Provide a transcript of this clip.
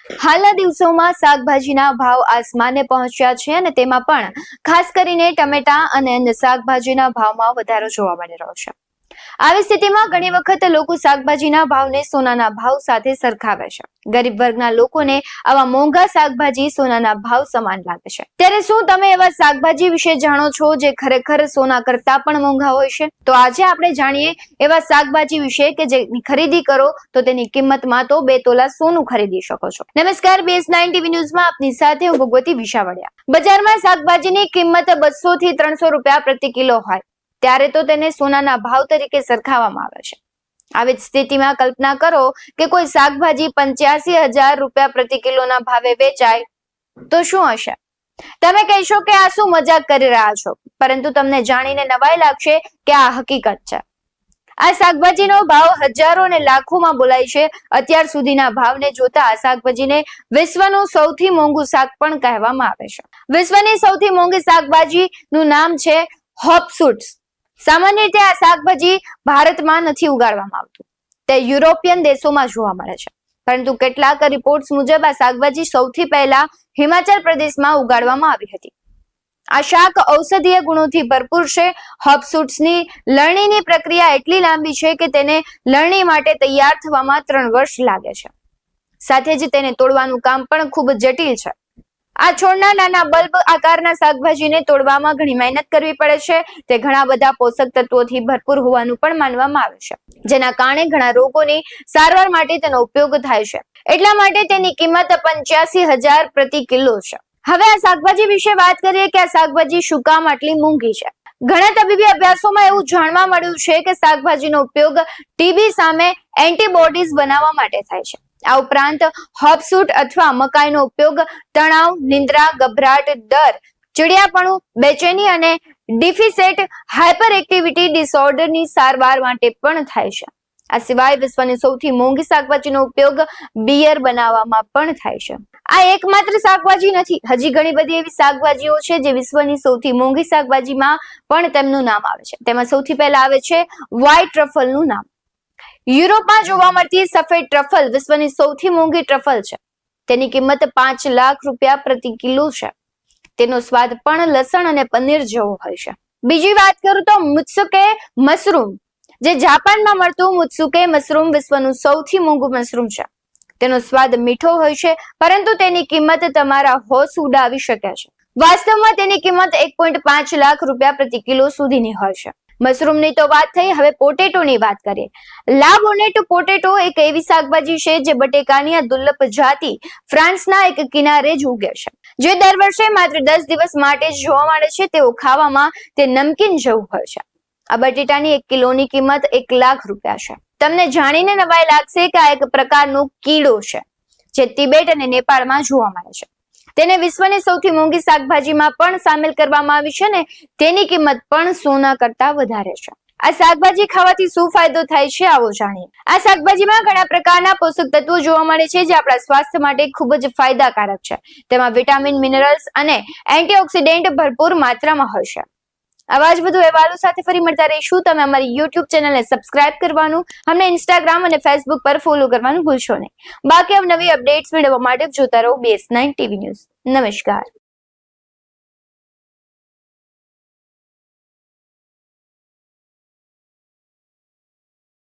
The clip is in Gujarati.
હાલના દિવસોમાં શાકભાજીના ભાવ આસમાને પહોંચ્યા છે અને તેમાં પણ ખાસ કરીને ટમેટા અને અન્ય શાકભાજીના ભાવમાં વધારો જોવા મળી રહ્યો છે. આવી સ્થિતિમાં ઘણી વખત લોકો શાકભાજીના ભાવને સોનાના ભાવ સાથે સરખાવે છે. ગરીબ વર્ગના લોકોને આવા મોંઘા શાકભાજી સોનાના ભાવ સમાન લાગે છે. ત્યારે શું તમે એવા શાકભાજી વિશે જાણો છો જે ખરેખર સોના કરતા પણ મોંઘા હોય છે? તો આજે આપણે જાણીએ એવા શાકભાજી વિશે કે જેની ખરીદી કરો તો તેની કિંમતમાં તો 2 તોલા સોનું ખરીદી શકો છો. નમસ્કાર, BS9 TV ન્યૂઝમાં આપની સાથે હું ભગવતી વિશાવડિયા. બજારમાં શાકભાજીની કિંમત 200 થી 300 રૂપિયા પ્રતિ કિલો હોય ત્યારે તો તેને સોનાના ભાવ તરીકે સરખાવવામાં આવે છે. આવી સ્થિતિમાં કલ્પના કરો કે કોઈ શાકભાજી 85,000 રૂપિયા પ્રતિ કિલોના ભાવે વેચાય તો શું હશે? તમે કહેશો કે આ શું મજાક કરી રહ્યા છો, પરંતુ તમને જાણીને નવાઈ લાગશે કે આ હકીકત છે. આ શાકભાજીનો ભાવ હજારો અને લાખોમાં બોલાય છે. અત્યાર સુધીના ભાવને જોતા આ શાકભાજીને વિશ્વનું સૌથી મોંઘું શાક પણ કહેવામાં આવે છે. વિશ્વની સૌથી મોંઘી શાકભાજીનું નામ છે હોપસૂટ્સ. સામાન્ય રીતે આ શાકભાજી ભારતમાં નથી ઉગાડવામાં આવતું, તે યુરોપિયન દેશોમાં જોવા મળે છે. પરંતુ કેટલાક રિપોર્ટ્સ મુજબ આ શાકભાજી સૌથી પહેલા હિમાચલ પ્રદેશમાં ઉગાડવામાં આવી હતી. આ શાક ઔષધીય ગુણોથી ભરપૂર છે. હોપસૂટ્સની લણણીની પ્રક્રિયા એટલી લાંબી છે કે તેને લણણી માટે તૈયાર થવામાં 3 વર્ષ લાગે છે. સાથે જ તેને તોડવાનું કામ પણ ખૂબ જટિલ છે. આ છોડના નાના બલ્બ આકારના શાકભાજીને તોડવામાં ઘણી મહેનત કરવી પડે છે. તે ઘણા બધા પોષક તત્વોથી ભરપૂર હોવાનું પણ માનવામાં આવે છે, જેના કારણે ઘણા રોગોની સારવાર માટે તેનો ઉપયોગ થાય છે. એટલા માટે તેની કિંમત 85,000 પ્રતિ કિલો છે. હવે આ શાકભાજી વિશે વાત કરીએ કે આ શાકભાજી શું કામ આટલી મોંઘી છે. ઘણા તબીબી અભ્યાસોમાં એવું જાણવા મળ્યું છે કે શાકભાજીનો ઉપયોગ ટીબી સામે એન્ટીબોડીઝ બનાવવા માટે થાય છે. આ ઉપરાંત હોપસૂટ અથવા મકાઈનો ઉપયોગ તણાવ, નિંદ્રા, ગભરાટ, ડર, ચીડિયાપણું, બેચેની અને ડિફિસિટ હાઇપર એક્ટિવિટી ડિસઓર્ડરની સારવાર માટે પણ થાય છે. આ સિવાય વિશ્વની સૌથી મોંઘી શાકભાજીનો ઉપયોગ બિયર બનાવવામાં પણ થાય છે. આ એકમાત્ર શાકભાજી નથી. હજી ઘણી બધી એવી શાકભાજીઓ છે જે વિશ્વની સૌથી મોંઘી શાકભાજીમાં પણ તેમનું નામ આવે છે. તેમાં સૌથી પહેલા આવે છે વ્હાઇટ ટ્રફલનું નામ. યુરોપમાં જોવા મળતી સફેદ ટ્રફલ વિશ્વની સૌથી મોંઘી ટ્રફલ છે. તેની કિંમત 5 લાખ રૂપિયા પ્રતિ કિલો છે. તેનો સ્વાદ પણ લસણ અને પનીર જેવો હોય છે. બીજી વાત કરું તો મુત્સુકે મશરૂમ, જે જાપાનમાં મળતું મુત્સુકે મશરૂમ વિશ્વનું સૌથી મોંઘું મશરૂમ છે. તેનો સ્વાદ મીઠો હોય છે, પરંતુ તેની કિંમત તમારા હોશ ઉડાવી શકે છે. વાસ્તવમાં તેની કિંમત 1.5 લાખ રૂપિયા પ્રતિ કિલો સુધીની હોય છે. મશરૂમની તો વાત થઈ, હવે પોટેટોની વાત કરીએ. લા બોનેટ પોટેટો એક એવી શાકભાજી છે જે બટેકાની આ દુર્લભ જાતિ ફ્રાન્સના એક કિનારે જ ઉગે છે, જે દર વર્ષે માત્ર 10 દિવસ માટે જ જોવા મળે છે. તેઓ ખાવામાં તે નમકીન જેવું હોય છે. આ બટેટાની 1 કિલોની કિંમત 1 લાખ રૂપિયા છે. તમને જાણીને નવાઈ લાગશે કે આ એક પ્રકારનો કીડો છે જે તિબેટ અને નેપાળમાં જોવા મળે છે. તેને વિશ્વની સૌથી મોંઘી શાકભાજીમાં પણ સામેલ કરવામાં આવી છે ને તેની કિંમત પણ સોના કરતા વધારે છે. આ શાકભાજી ખાવાથી શું ફાયદો થાય છે આવો જાણીએ. આ શાકભાજીમાં ઘણા પ્રકારના પોષક તત્વો જોવા મળે છે જે આપણા સ્વાસ્થ્ય માટે ખૂબ જ ફાયદાકારક છે. તેમાં વિટામિન, મિનરલ્સ અને એન્ટીઓક્સિડન્ટ ભરપૂર માત્રામાં હોય છે. આવા જ વધુ અહેવાલો સાથે ફરી મળતા રહીશું. તમે અમારી YouTube ચેનલને સબસ્ક્રાઇબ કરવાનું, અમને Instagram અને Facebook પર ફોલો કરવાનું ભૂલશો નહીં. બાકી નવી અપડેટ્સ મેળવવા માટે જોતા રહો BS9 TV ન્યૂઝ. નમસ્કાર.